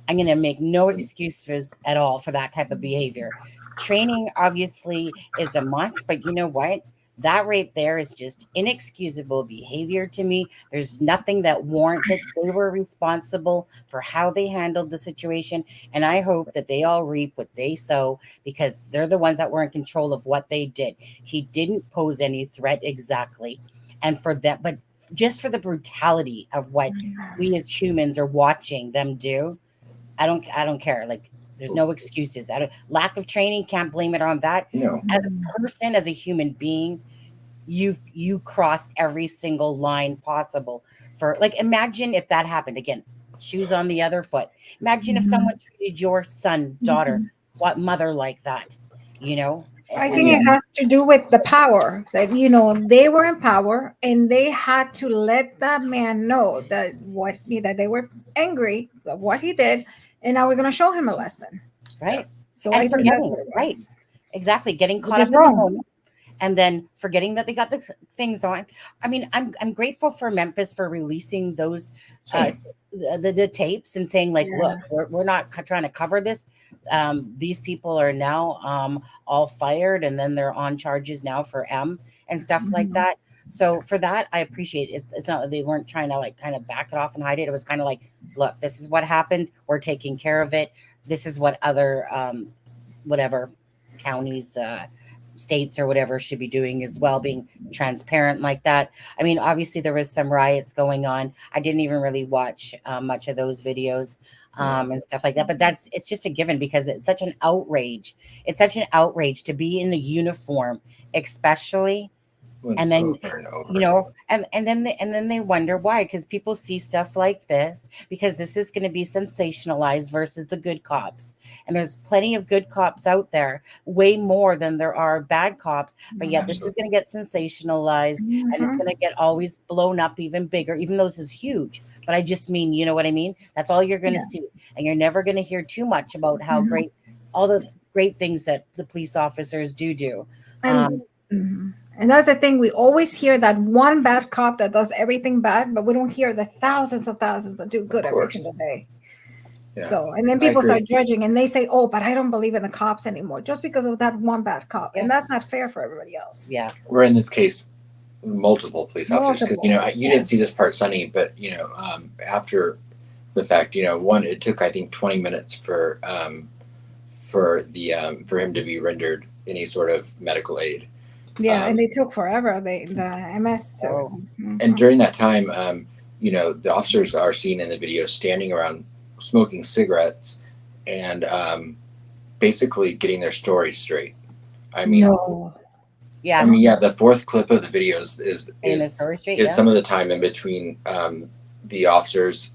I'm going to make no excuses at all for that type of behavior. Training obviously is a must, but you know what? That right there is just inexcusable behavior to me. There's nothing that warrants it. They were responsible for how they handled the situation, and I hope that they all reap what they sow, because they're the ones that were in control of what they did. He didn't pose any threat exactly, and for that, but just for the brutality of what we as humans are watching them do, I don't care. Like, there's no excuses. Lack of training, can't blame it on that. No. As a person, as a human being, you crossed every single line possible. For, like, imagine if that happened again. Shoes on the other foot. Imagine if someone treated your son, daughter, what mother like that? I think it has to do with the power that, they were in power, and they had to let that man know that they were angry of what he did, and now we're going to show him a lesson. Right. So and I think that's what it was. right. Exactly. Getting caught up in the moment, and then forgetting that they got the things on. I mean, I'm grateful for Memphis for releasing those the tapes and saying, like, look, we're not trying to cover this. These people are now all fired, and then they're on charges now for M and stuff like that. So for that, I appreciate it. It's not that they weren't trying to like kind of back it off and hide it. It was kind of like, look, this is what happened. We're taking care of it. This is what other whatever counties, states or whatever should be doing as well, being transparent like that. I mean, obviously there was some riots going on. I didn't even really watch much of those videos and stuff like that, but it's just a given, because it's such an outrage. It's such an outrage to be in a uniform, especially. And then and then they wonder why, because people see stuff like this, because this is going to be sensationalized versus the good cops, and there's plenty of good cops out there, way more than there are bad cops, but yet this is going to get sensationalized, and it's going to get always blown up even bigger, even though this is huge. But I just mean, you know what I mean? That's all you're going to see, and you're never going to hear too much about how great, all the great things that the police officers do. And that's the thing. We always hear that one bad cop that does everything bad, but we don't hear the thousands that do good every single day. Yeah. So, and then people start judging and they say, oh, but I don't believe in the cops anymore just because of that one bad cop. And that's not fair for everybody else. Yeah. We're in this case, multiple police officers. Because, you know, you didn't see this part, Sonny, but, you know, after the fact, you know, one, it took, I think, 20 minutes for him to be rendered any sort of medical aid. Yeah, and they took forever. The MS. So. And during that time, you know, the officers are seen in the video standing around smoking cigarettes and basically getting their story straight. I mean, yeah. I mean, yeah. The fourth clip of the video is some of the time in between the officers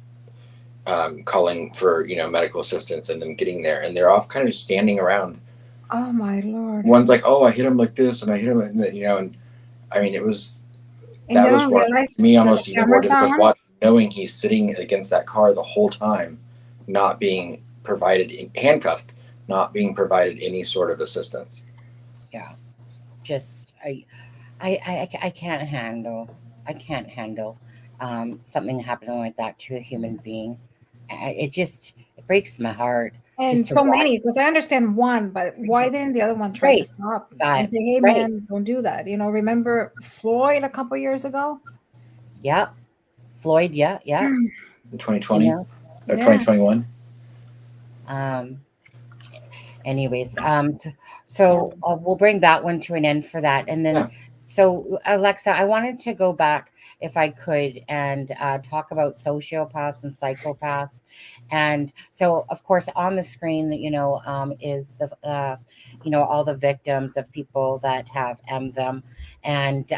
calling for, you know, medical assistance and them getting there, and they're all kind of just standing around. Oh my Lord! One's like, "Oh, I hit him like this, and I hit him," and you know, and I mean, it was that was what me almost even more difficult watching, knowing he's sitting against that car the whole time, not being provided handcuffed, not being provided any sort of assistance. Yeah, just I can't handle something happening like that to a human being. It breaks my heart. And so many, because I understand one, but why didn't the other one try to stop and say, hey, man, don't do that? You know, remember Floyd a couple years ago? Yeah. Floyd, yeah. In 2020 or 2021. Anyways, so we'll bring that one to an end for that. And then, so Alexa, I wanted to go back, if I could, and talk about sociopaths and psychopaths. And so, of course, on the screen, you know, is the, you know, all the victims of people that have them. And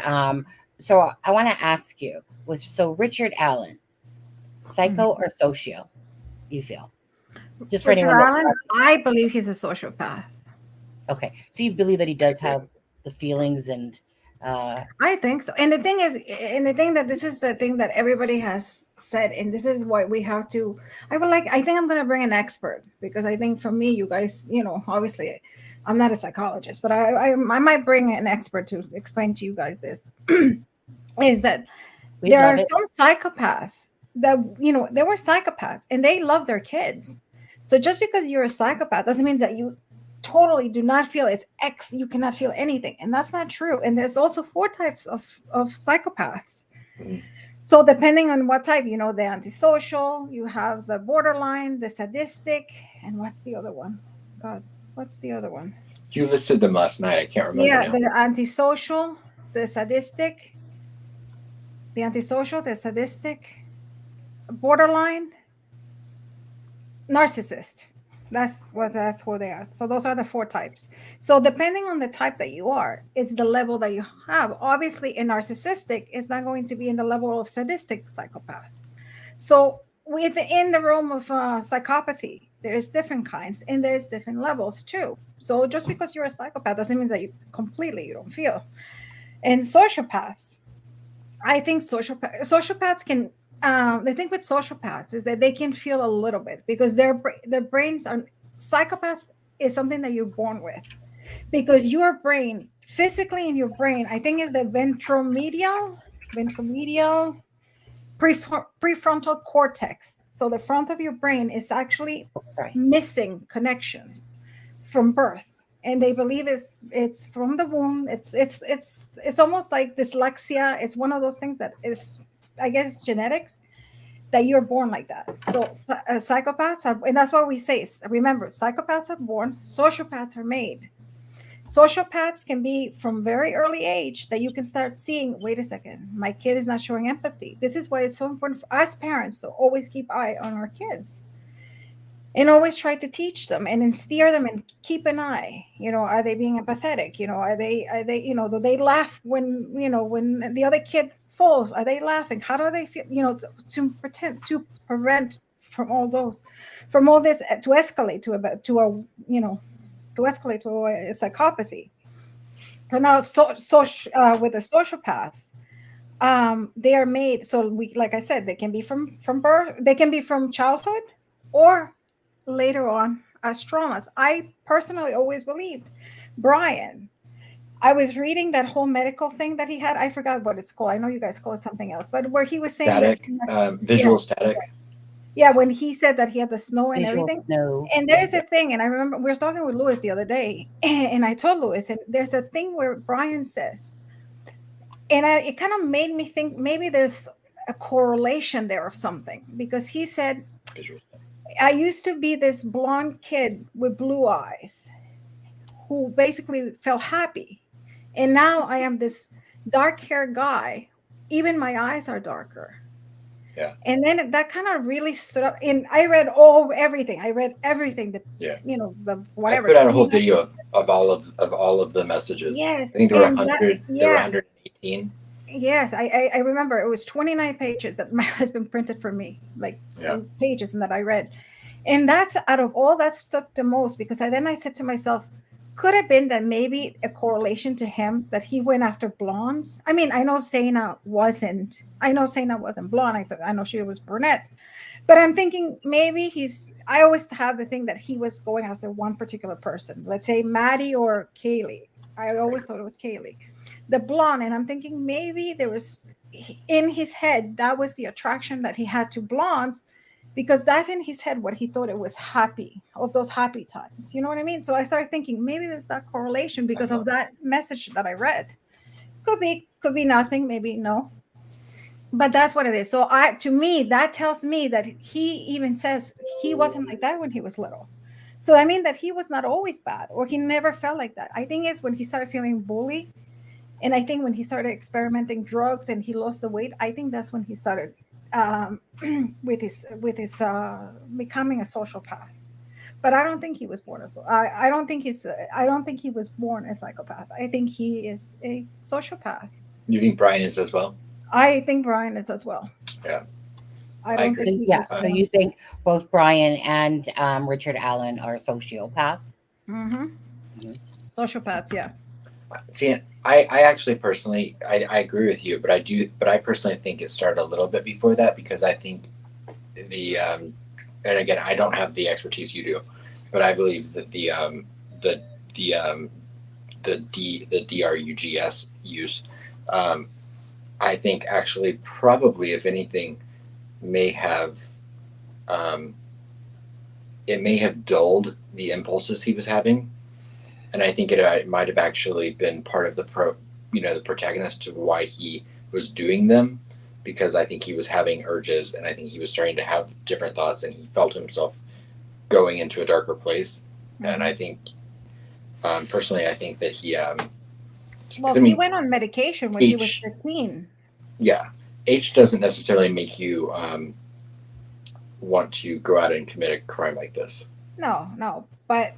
so I want to ask you, so Richard Allen, psycho or socio, you feel? Just for anyone Allen, I believe he's a sociopath. Okay, so you believe that he does have the feelings and I think so. And the thing is, this is the thing that everybody has said, and this is what we have to. I think I'm going to bring an expert, because I think for me, you guys, you know, obviously, I'm not a psychologist, but I might bring an expert to explain to you guys this. Is that there are some psychopaths that, you know, they were psychopaths and they love their kids. So just because you're a psychopath doesn't mean that you totally do not feel you cannot feel anything, and that's not true. And there's also 4 types of psychopaths. So depending on what type, you know, the antisocial, you have the borderline, the sadistic, and what's the other one? God, what's the other one? You listed them last night. I can't remember. Yeah, now. The antisocial, the sadistic, borderline, narcissist. That's who they are. So those are the 4 types. So depending on the type that you are, it's the level that you have. Obviously, a narcissistic is not going to be in the level of sadistic psychopath. So within the realm of psychopathy, there's different kinds and there's different levels too. So just because you're a psychopath doesn't mean that you don't feel. And sociopaths, I think sociopaths can. The thing with sociopaths is that they can feel a little bit, because their brains are. Psychopaths is something that you're born with, because your brain, physically in your brain, I think is the ventromedial prefrontal cortex. So the front of your brain is actually missing connections from birth, and they believe it's from the womb. It's almost like dyslexia. It's one of those things that is, I guess, genetics, that you're born like that. So psychopaths are, and that's what we say. Remember, psychopaths are born, sociopaths are made. Sociopaths can be from very early age that you can start seeing, wait a second, my kid is not showing empathy. This is why it's so important for us parents to always keep eye on our kids and always try to teach them and then steer them and keep an eye. You know, are they being empathetic? You know, are they, you know, do they laugh when, you know, when the other kid falls? Are they laughing? How do they feel? You know, to prevent from all this to escalate to a psychopathy. So now, with the sociopaths, they are made. So like I said, they can be from birth. They can be from childhood, or later on as traumas. I personally always believed Brian I was reading that whole medical thing that he had. I forgot what it's called. I know you guys call it something else, but where he was saying Static, visual static. Yeah, when he said that he had the snow and Visual everything. snow. And there's a thing, and I remember we were talking with Lewis the other day, and I told Lewis, and there's a thing where Brian says, and it kind of made me think maybe there's a correlation there of something, because he said, I used to be this blonde kid with blue eyes who basically felt happy. And now I am this dark-haired guy. Even my eyes are darker. Yeah. And then that kind of really stood up. And I read everything. I read everything that, the whatever. I put out a whole video of all of the messages. Yes. I think there were 100. There were 118. Yes, I remember it was 29 pages that my husband printed for me, pages, and that I read. And that's out of all that stuck the most, because I said to myself, could have been that maybe a correlation to him that he went after blondes. I mean, I know Zaina wasn't blonde. I know she was brunette, but I'm thinking maybe I always have the thing that he was going after one particular person. Let's say Maddie or Kaylee. I always thought it was Kaylee, the blonde. And I'm thinking maybe there was in his head, that was the attraction that he had to blondes, because that's in his head what he thought it was happy, of those happy times. You know what I mean? So I started thinking maybe there's that correlation because of that message that I read. Could be nothing, maybe no. But that's what it is. So to me, that tells me that he even says he wasn't like that when he was little. So I mean that he was not always bad, or he never felt like that. I think it's when he started feeling bullied, and I think when he started experimenting drugs and he lost the weight, I think that's when he started with his becoming a sociopath. But I don't think he was born I don't think he was born a psychopath. I think he is a sociopath. You think Brian is as well? I think Brian is as well. Yeah. I don't think so you think both Brian and Richard Allen are sociopaths? Mm-hmm. Sociopaths, yeah. See, I actually personally, I agree with you, but I personally think it started a little bit before that, because I think and again, I don't have the expertise you do, but I believe that the DRUGS use, I think actually probably, if anything, may have dulled the impulses he was having. And I think it might have actually been part of the protagonist to why he was doing them, because I think he was having urges, and I think he was starting to have different thoughts, and he felt himself going into a darker place. Mm-hmm. And I think, personally, I think that he. He went on medication when he was 15. Yeah, H doesn't necessarily make you want to go out and commit a crime like this. No. But,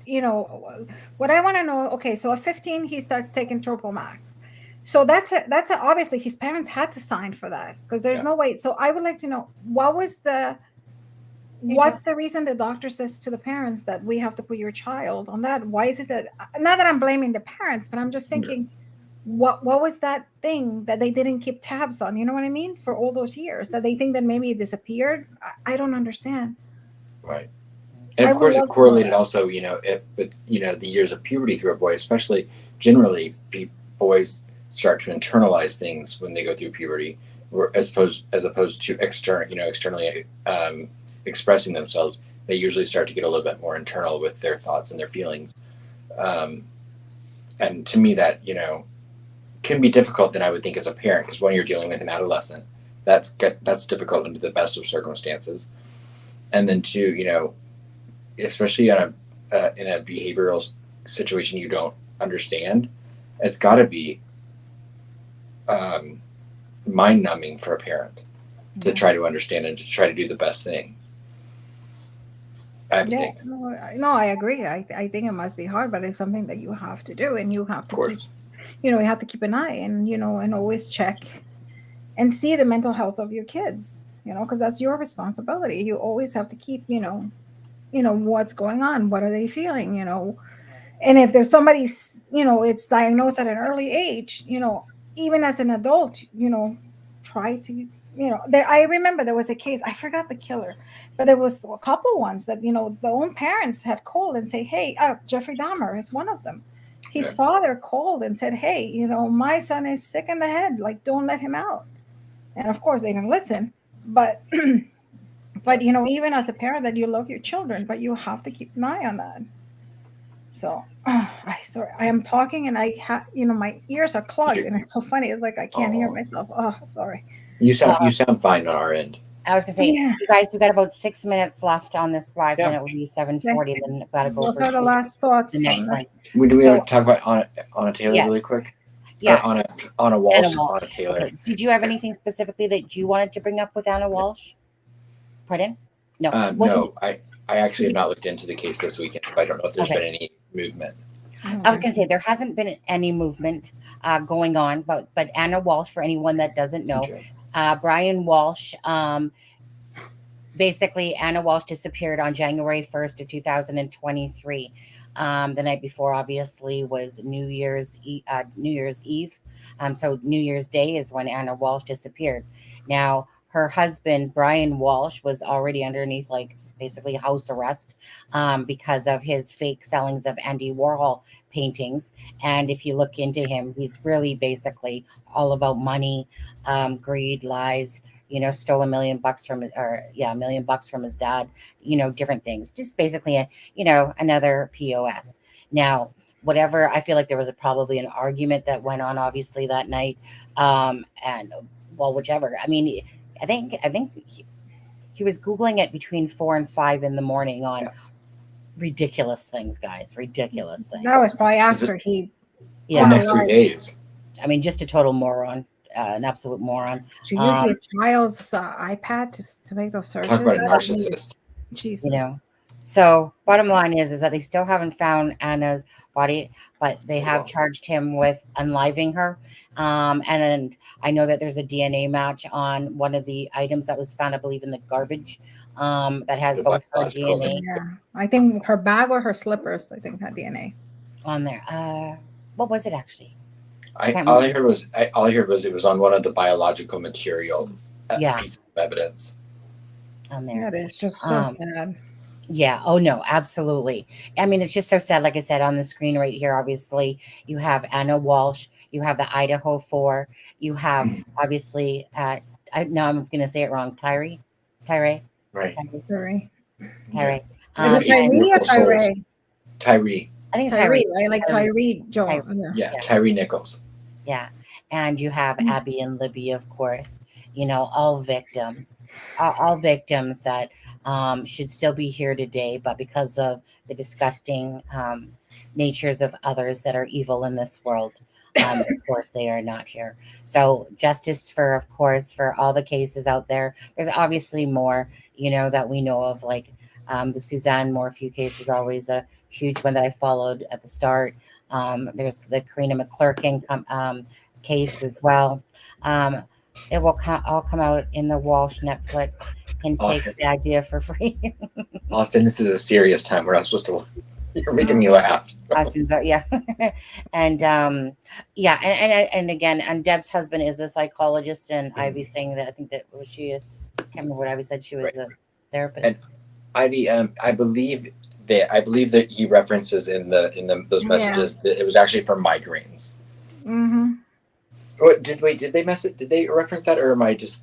what I want to know, okay, so at 15, he starts taking Max. So that's obviously his parents had to sign for that, because there's no way. So I would like to know, what's the reason the doctor says to the parents that we have to put your child on that? Why is it that, not that I'm blaming the parents, but I'm just thinking, what was that thing that they didn't keep tabs on? You know what I mean? For all those years that they think that maybe it disappeared. I don't understand. Right. And of course, it correlated also, with the years of puberty through a boy, especially generally, boys start to internalize things when they go through puberty, as opposed to externally expressing themselves. They usually start to get a little bit more internal with their thoughts and their feelings. And to me, that can be difficult than I would think as a parent, because when you're dealing with an adolescent, that's difficult under the best of circumstances, and then two, especially in a behavioral situation you don't understand, it's got to be mind-numbing for a parent to try to understand and to try to do the best thing. I think. No, I agree. I think it must be hard, but it's something that you have to do, and you have to keep, you have to keep an eye and and always check and see the mental health of your kids, because that's your responsibility. You always have to keep, what's going on, what are they feeling, and if there's somebody, it's diagnosed at an early age, even as an adult, try to, I remember there was a case, I forgot the killer, but there was a couple ones that, the own parents had called and say, hey, Jeffrey Dahmer is one of them. his father called and said, hey, you know, my son is sick in the head, like don't let him out. And of course they didn't listen, but but you know, even as a parent, that you love your children, but you have to keep an eye on that. So I am talking and I have, you know, my ears are clogged and it's so funny. It's like I can't hear myself. Oh, sorry. You sound fine on our end. I was gonna say, you guys, we got about 6 minutes left on this live, then it will be 7:40. Then we've got to go. Those are the last thoughts. The next one. Do we want to talk about Anna Taylor really quick? Yeah. Or Anna Walshe. Anna Taylor. Okay. Did you have anything specifically that you wanted to bring up with Anna Walshe? Pardon? No. No, I actually have not looked into the case this weekend, so I don't know if there's been any movement. I was going to say there hasn't been any movement going on, but Anna Walshe, for anyone that doesn't know, Brian Walshe, basically Anna Walshe disappeared on January 1st of 2023. The night before, obviously, was New Year's Eve. So New Year's Day is when Anna Walshe disappeared. Now, her husband, Brian Walshe, was already underneath basically house arrest because of his fake sellings of Andy Warhol paintings. And if you look into him, he's really basically all about money, greed, lies, you know, stole $1 million from $1 million from his dad, you know, different things, just basically another POS. Now, whatever, I feel like there was probably an argument that went on obviously that night. Whichever, I mean, I think he was Googling it between 4 and 5 in the morning on ridiculous things, guys. Ridiculous things. That was probably after the next 3 days. I mean, just a total moron, an absolute moron. To use your child's iPad to make those searches. Talk about a narcissist. Jesus. You know. So bottom line is that they still haven't found Anna's body, but they have charged him with unliving her. And I know that there's a DNA match on one of the items that was found, I believe, in the garbage that has both her DNA. Yeah, I think her bag or her slippers, I think, had DNA on there. What was it actually? All I heard was it was on one of the biological material pieces of evidence on there. That is just so sad. Yeah. Oh, no, absolutely. I mean, it's just so sad. Like I said, on the screen right here, obviously, you have Anna Walshe, you have the Idaho4, you have, obviously, I'm going to say it wrong, Tyre? Right. Tyre. Is it Tyree or Tyre? Tyree. I think it's Tyree, Tyree. right? Like Tyree Joe. Yeah, Tyree Nichols. Yeah. And you have Abby and Libby, of course, you know, all victims that should still be here today, but because of the disgusting natures of others that are evil in this world, of course, they are not here. So justice for all the cases out there. There's obviously more, you know, that we know of, like the Suzanne Morphew case was always a huge one that I followed at the start. There's the Karina McClurkin case as well. It will all come out in the Walshe Netflix. Can take the idea for free. Austin, this is a serious time. We're not supposed to. You're making me laugh. Austin's and and again, and Deb's husband is a psychologist, and Ivy's saying that I think that I can't remember what Ivy said. She was a therapist. And Ivy, I believe that he references in those messages that it was actually for migraines. Mm-hmm. Did they Did they reference that, or am I just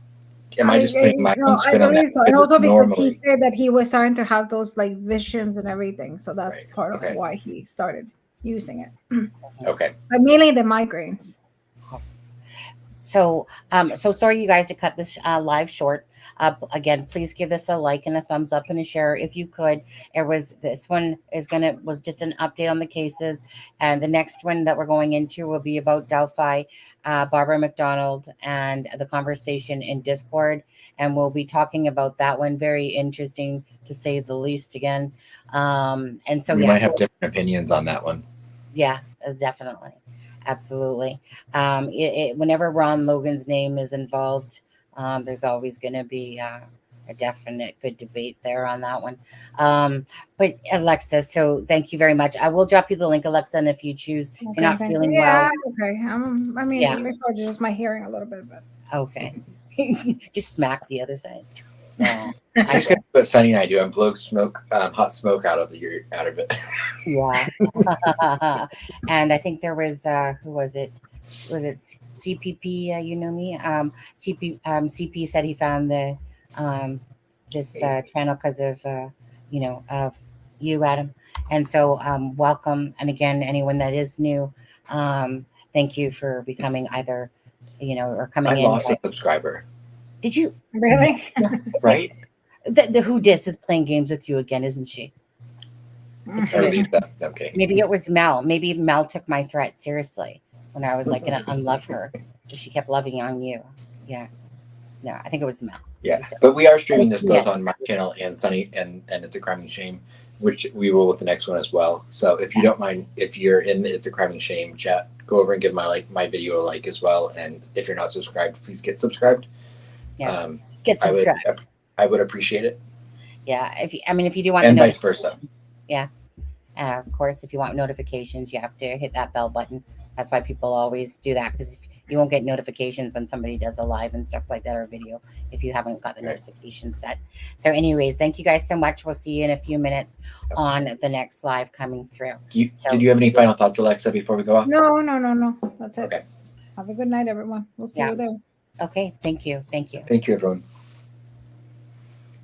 putting my own spin on that? I believe so. And also because he said that he was starting to have those like visions and everything, so that's part of why he started using it. Okay. But mainly the migraines. So sorry, you guys, to cut this live short. Again, please give this a like and a thumbs up and a share if you could. This one was just an update on the cases, and the next one that we're going into will be about Delphi, Barbara McDonald, and the conversation in Discord, and we'll be talking about that one. Very interesting, to say the least. Again, and so we might have different opinions on that one. Yeah, definitely, absolutely. Whenever Ron Logan's name is involved, there's always going to be a definite good debate there on that one. But Alexa, so thank you very much. I will drop you the link, Alexa, and if you choose, you're not feeling well. Okay. I mean, I told you just my hearing a little bit, but okay. Just smack the other side. No, I just got But Sunny and I do, and blow smoke, hot smoke out of it. Yeah. And I think there was who was it? Was it CPP? You know me. CP said he found the this channel because of of you, Adam. And so welcome. And again, anyone that is new, thank you for becoming either or coming in. I lost a subscriber. Did you Really? Right? The Who Dis is playing games with you again, isn't she? It's Or her. Lisa. Okay. Maybe it was Mel. Maybe Mel took my threat seriously when I was like gonna unlove her if she kept loving on you. Yeah. No, I think it was Mel. Yeah, but we are streaming this both on my channel and Sunny and It's a Crime and Shame, which we will with the next one as well. So if you don't mind, if you're in the It's a Crime and Shame chat, go over and give my video a like as well. And if you're not subscribed, please get subscribed. Yeah. Get subscribed. I would appreciate it. Yeah, if you do want, and vice versa. Yeah, of course, if you want notifications, you have to hit that bell button. That's why people always do that, because you won't get notifications when somebody does a live and stuff like that, or video, if you haven't got the notification set. So anyways, thank you guys so much. We'll see you in a few minutes on the next live coming through. Did you have any final thoughts, Alexa, before we go off? No. That's it. Okay. Have a good night, everyone. We'll see you there. Okay. Thank you. Thank you, everyone.